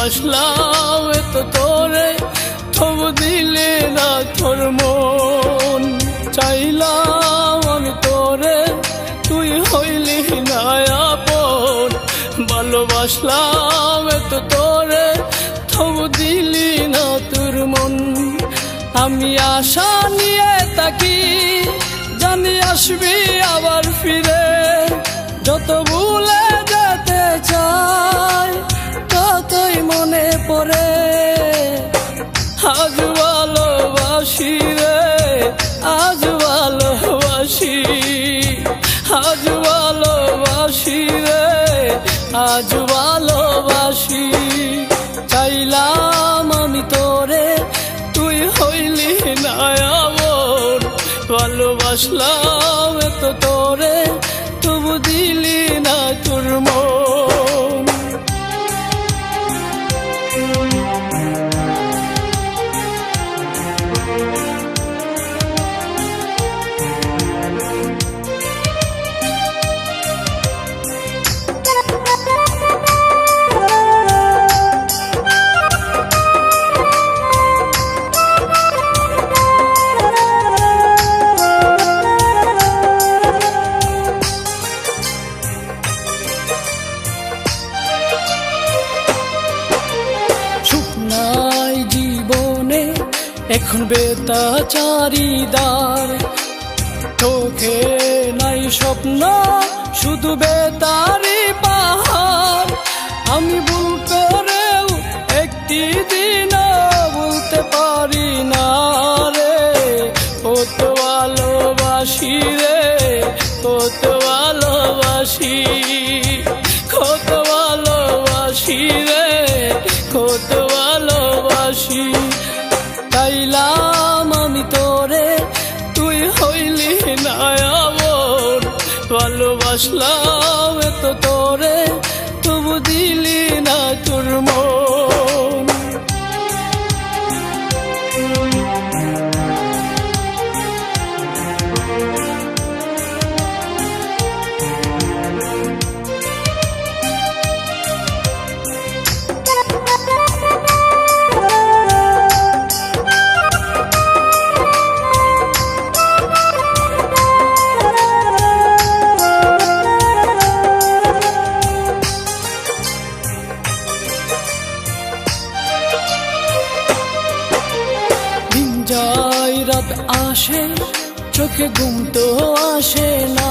ভালোবাসলাম এত তোরে, তবু দিলে না তোর মন। চাইলাম আমি তোরে, তুই হইলি না আপন। ভালোবাসলাম এত তোরে, তবু দিলি না তোর মন। আমি আশা নিয়ে থাকি, জানি আসবি আবার ফিরে। যত ভুলে যেতে চাই, ততই মনে পড়ে। আজ ভালোবাসি রে, আজ ভালোবাসি, আজ ভালোবাসি রে, আজ ভালোবাসি। চাইলাম আমি তোরে, তুই হইলি না আপন। ভালোবাসলাম এত তোরে, তবু দিলি না তোর মন। এখন বেতাচারিদার চোখে নাই স্বপ্ন, শুধু বেতারি পাহাড়। আমি ভুল করেও একটি দিনও বলতে পারি না রে, কত ভালোবাসি রে, কত ভালোবাসি, কত ভালোবাসি রে, কত ভালোবাসি। চাইলাম আমি তোরে, তুই হইলি না আপন। ভালোবাসলাম এত তোরে, তবু দিলি না তোর মন। রাত আসে, চোখে ঘুম তো আসে না।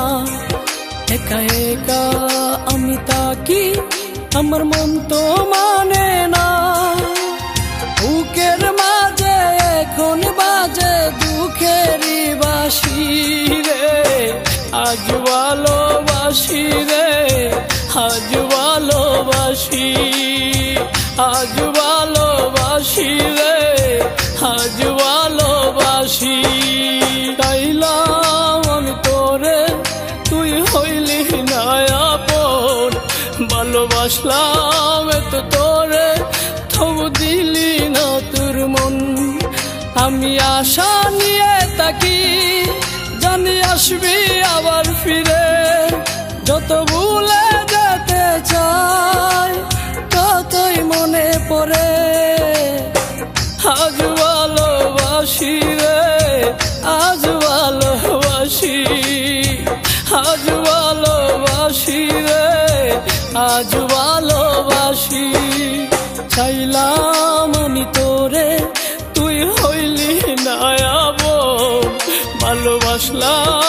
একা একা আমি তাকি, আমার মন তো মানে না। বুকের মাঝে এখন বাজে দুঃখেরই বাঁশি রে। আজ ভালোবাসি রে, আজ ভালোবাসি, আজ ভালোবাসি রে, আজ ভালোবাসি। চাইলাম আমি তোরে, তুই হইলি না আপন। ভালোবাসলাম এত তোরে, তবু দিলি না তোর মন। আমি আশা নিয়ে থাকি, জানি আসবি আবার ফিরে। যত ভুলে যেতে চাই, ততই মনে পড়ে। আজ ভালোবাসি রে, আজ ভালোবাসি, আজ ভালোবাসি রে, আজ ভালোবাসি। চাইলাম আমি তোরে, তুই হইলি না আপন। ভালোবাসলাম